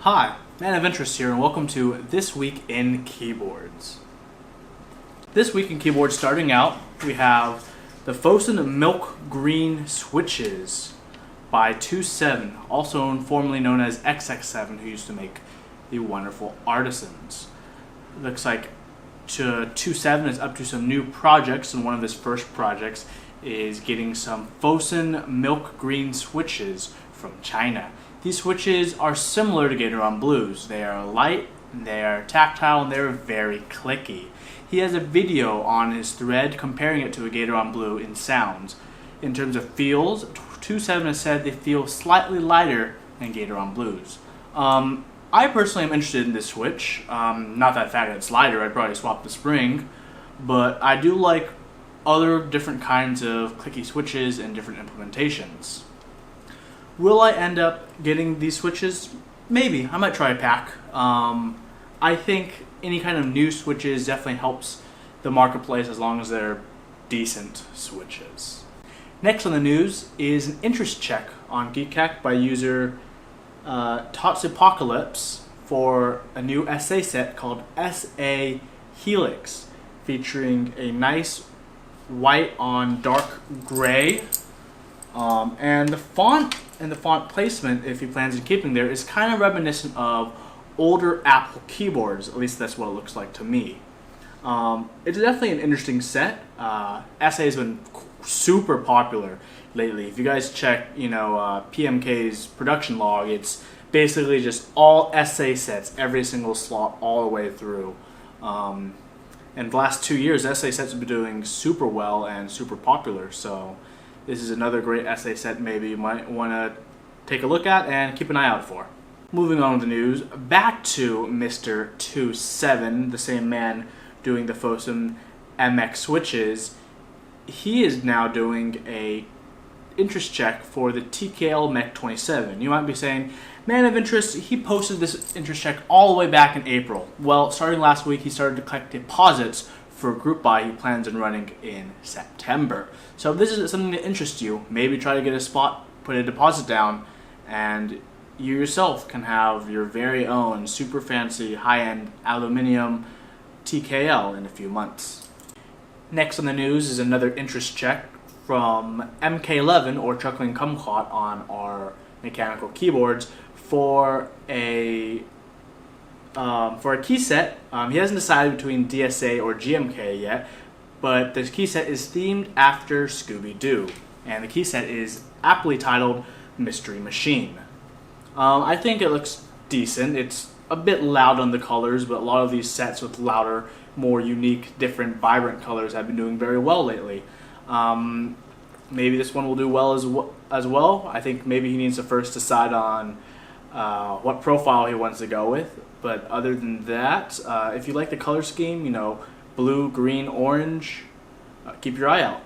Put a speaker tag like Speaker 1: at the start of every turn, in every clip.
Speaker 1: Hi, Man of Interest here, and welcome to This Week in Keyboards. This week in keyboards, starting out, we have the Fosen Milk Green Switches by 27, also formerly known as XX7, who used to make the wonderful Artisans. Looks like 27 is up to some new projects, and one of his first projects is getting some Fosen Milk Green Switches from China. These switches are similar to Gatoron Blues. They are light, they are tactile, and they're very clicky. He has a video on his thread comparing it to a Gatoron Blue in sounds. In terms of feels, 27 has said they feel slightly lighter than Gatoron Blues. I personally am interested in this switch. Not that the fact that it's lighter, I'd probably swap the spring, but I do like other different kinds of clicky switches and different implementations. Will I end up getting these switches? Maybe. I might try a pack. I think any kind of new switches definitely helps the marketplace as long as they're decent switches. Next on the news is an interest check on Geekhack by user Tatsupocalypse for a new SA set called SA Helix, featuring a nice white on dark gray, and the font and the font placement, if he plans on keeping there, is kind of reminiscent of older Apple keyboards. At least that's what it looks like to me. It's definitely an interesting set. SA has been super popular lately. If you guys check, PMK's production log, it's basically just all SA sets, every single slot, all the way through. And the last 2 years, SA sets have been doing super well and super popular. So this is another great SA set maybe you might want to take a look at and keep an eye out for. Moving on with the news, back to Mr. 27, the same man doing the Fosen MX switches. He is now doing a interest check for the TKL Mech 27. You might be saying, Man of Interest, he posted this interest check all the way back in April. Well, starting last week, he started to collect deposits for Groupbuy he plans on running in September. So if this is something that interests you, maybe try to get a spot, put a deposit down, and you yourself can have your very own super fancy high-end aluminum TKL in a few months. Next on the news is another interest check from MK11 or Chuckling Kumquat on our mechanical keyboards for a Keyset. He hasn't decided between DSA or GMK yet, but the Keyset is themed after Scooby-Doo, and the Keyset is aptly titled Mystery Machine. I think it looks decent. It's a bit loud on the colors, but a lot of these sets with louder, more unique, different, vibrant colors have been doing very well lately. Maybe this one will do well as well. I think maybe he needs to first decide on what profile he wants to go with. But other than that, if you like the color scheme, blue, green, orange, keep your eye out.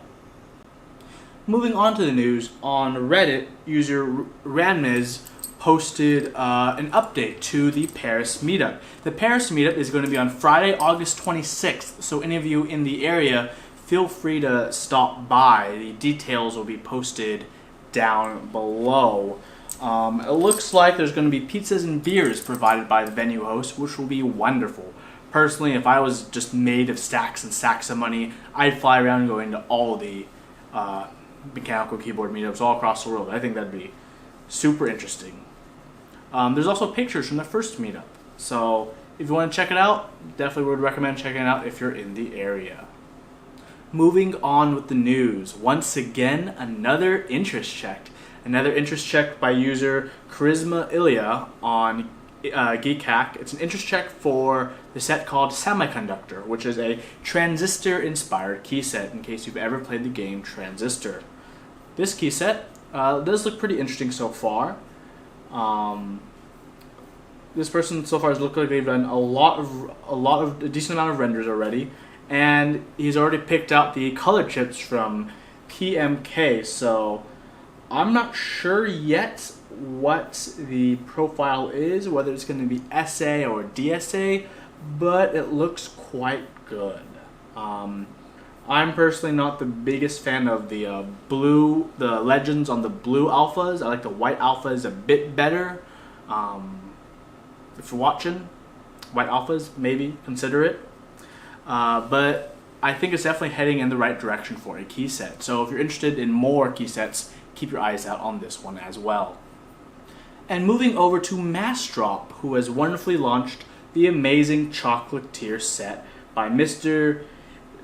Speaker 1: Moving on to the news, on Reddit, user Ranmiz posted an update to the Paris Meetup. The Paris Meetup is going to be on Friday, August 26th, so any of you in the area, feel free to stop by. The details will be posted down below. It looks like there's going to be pizzas and beers provided by the venue host, which will be wonderful. Personally, if I was just made of stacks and stacks of money, I'd fly around and go into all the mechanical keyboard meetups all across the world. I think that'd be super interesting. There's also pictures from the first meetup. So if you want to check it out, definitely would recommend checking it out if you're in the area. Moving on with the news. Once again, another interest check. Another interest check by user Charisma Ilya on Geekhack. It's an interest check for the set called Semiconductor, which is a Transistor-inspired key set, in case you've ever played the game Transistor. This key set does look pretty interesting so far. This person so far has looked like they've done a decent amount of renders already, and he's already picked out the color chips from PMK. So I'm not sure yet what the profile is, whether it's going to be SA or DSA, but it looks quite good. I'm personally not the biggest fan of the the legends on the blue alphas. I like the white alphas a bit better. if you're watching, White Alphas, maybe consider it. But I think it's definitely heading in the right direction for a key set. So if you're interested in more key sets, keep your eyes out on this one as well. And moving over to Massdrop, who has wonderfully launched the amazing Chocolatier set by Mr.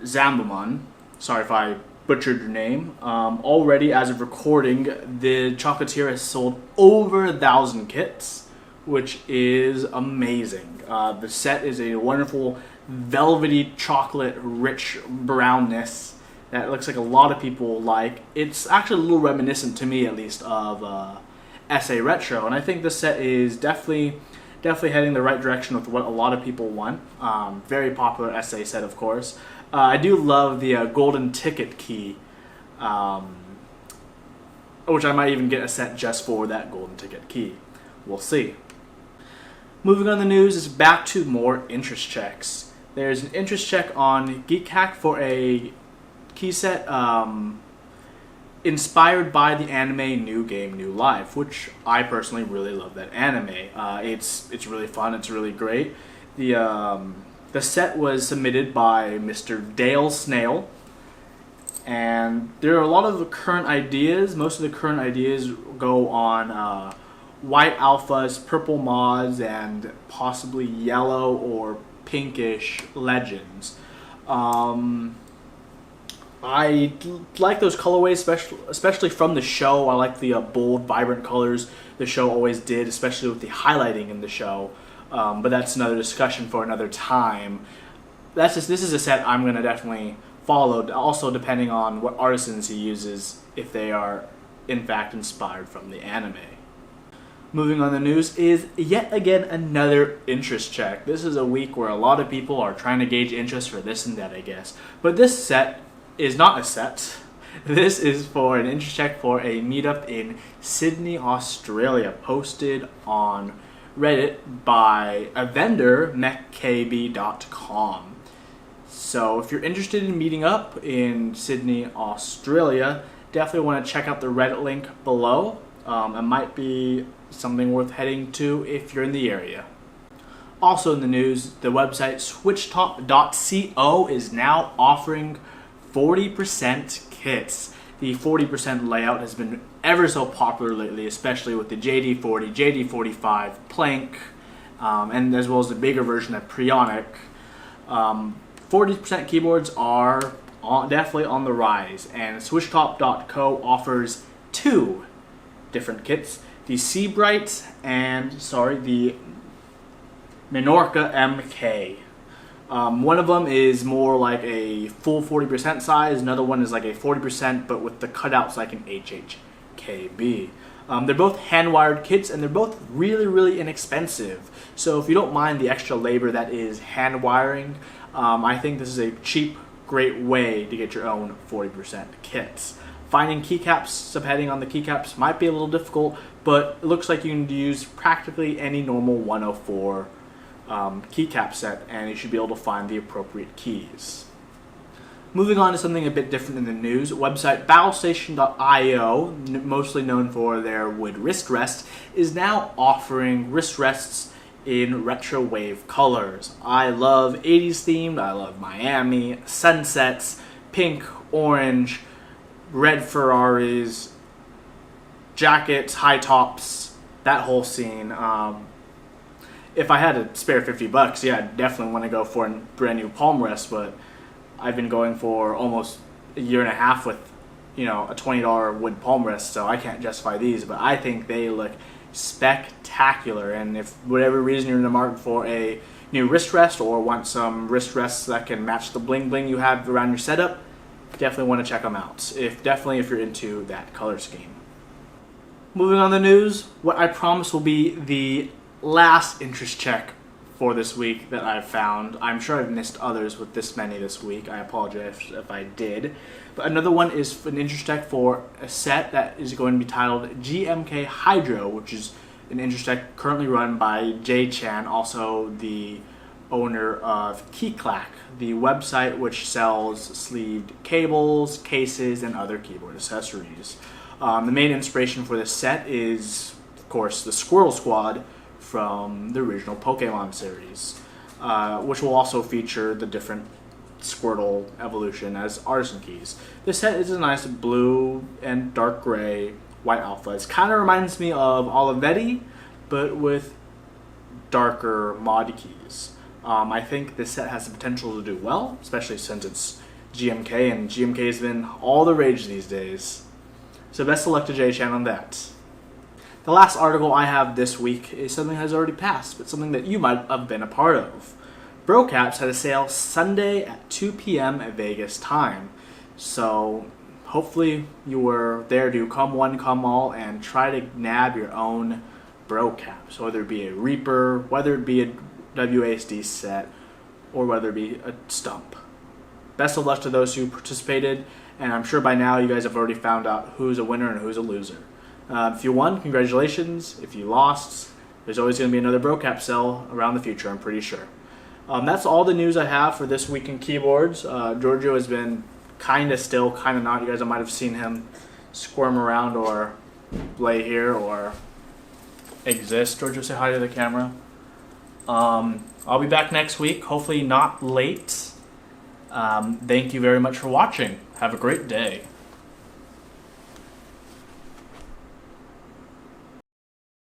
Speaker 1: Zambaman. Sorry if I butchered your name. Already, as of recording, the Chocolatier has sold over 1,000 kits, which is amazing. The set is a wonderful velvety chocolate rich brownness that looks like a lot of people like. It's actually a little reminiscent, to me at least, of SA Retro, and I think this set is definitely heading the right direction with what a lot of people want. Very popular SA set, of course. I do love the golden ticket key, which I might even get a set just for that golden ticket key. We'll see. Moving on the news is back to more interest checks. There's an interest check on Geek Hack for a key set inspired by the anime New Game, New Life, which I personally really love that anime. It's really fun. It's really great. The set was submitted by Mr. Dale Snail, and there are a lot of the current ideas. Most of the current ideas go on white alphas, purple mods, and possibly yellow or pinkish legends. I like those colorways, especially from the show. I like the bold, vibrant colors the show always did, especially with the highlighting in the show. But that's another discussion for another time. This is a set I'm going to definitely follow, also depending on what artisans he uses, if they are in fact inspired from the anime. Moving on the news is yet again another interest check. This is a week where a lot of people are trying to gauge interest for this and that, I guess. But this set is not a set. This is for an interest check for a meetup in Sydney, Australia, posted on Reddit by a vendor, mechkb.com. So if you're interested in meeting up in Sydney, Australia, definitely want to check out the Reddit link below. It might be something worth heading to if you're in the area. Also in the news, the website switchtop.co is now offering 40% kits. The 40% layout has been ever so popular lately, especially with the JD40, JD45, Plank, and as well as the bigger version of Prionic. 40% keyboards are definitely on the rise, and switchtop.co offers two different kits. The Seabright and, the Minorca MK. One of them is more like a full 40% size. Another one is like a 40%, but with the cutouts like an HHKB. They're both hand-wired kits, and they're both really, really inexpensive. So if you don't mind the extra labor that is hand wiring, I think this is a cheap, great way to get your own 40% kits. Finding keycaps, subheading on the keycaps might be a little difficult, but it looks like you can use practically any normal 104 keycap set, and you should be able to find the appropriate keys. Moving on to something a bit different in the news, website battlestation.io, mostly known for their wood wrist rest, is now offering wrist rests in Retrowave colors. I love 80s themed, I love Miami, sunsets, pink, orange, red Ferraris, jackets, high tops, that whole scene. If I had a spare $50, yeah, I'd definitely want to go for a brand new palm rest, but I've been going for almost a year and a half with, a $20 wood palm rest, so I can't justify these, but I think they look spectacular. And if for whatever reason you're in the market for a new wrist rest or want some wrist rests that can match the bling bling you have around your setup, definitely want to check them out. If you're into that color scheme. Moving on the news, what I promise will be the last interest check for this week that I've found. I'm sure I've missed others with this many this week. I apologize if I did. But another one is an interest check for a set that is going to be titled GMK Hydro, which is an interest check currently run by Jay Chan, also the owner of KeyClack, the website which sells sleeved cables, cases, and other keyboard accessories. The main inspiration for this set is, of course, the Squirrel Squad from the original Pokemon series, which will also feature the different Squirtle evolution as Artisan Keys. This set is a nice blue and dark gray white alpha. It kind of reminds me of Olivetti, but with darker mod keys. I think this set has the potential to do well, especially since it's GMK, and GMK has been all the rage these days. So best of luck to J-Chan on that. The last article I have this week is something that has already passed, but something that you might have been a part of. Brocaps had a sale Sunday at 2 p.m. at Vegas time. So hopefully you were there to come one, come all, and try to nab your own Brocaps, whether it be a Reaper, whether it be a WASD set, or whether it be a stump. Best of luck to those who participated, and I'm sure by now you guys have already found out who's a winner and who's a loser. If you won, congratulations. If you lost, there's always going to be another Brocap sale around the future, I'm pretty sure. That's all the news I have for this week in keyboards. Giorgio has been kind of still, kind of not. You guys might have seen him squirm around or lay here or exist. Giorgio, say hi to the camera. I'll be back next week, hopefully not late. Thank you very much for watching. Have a great day.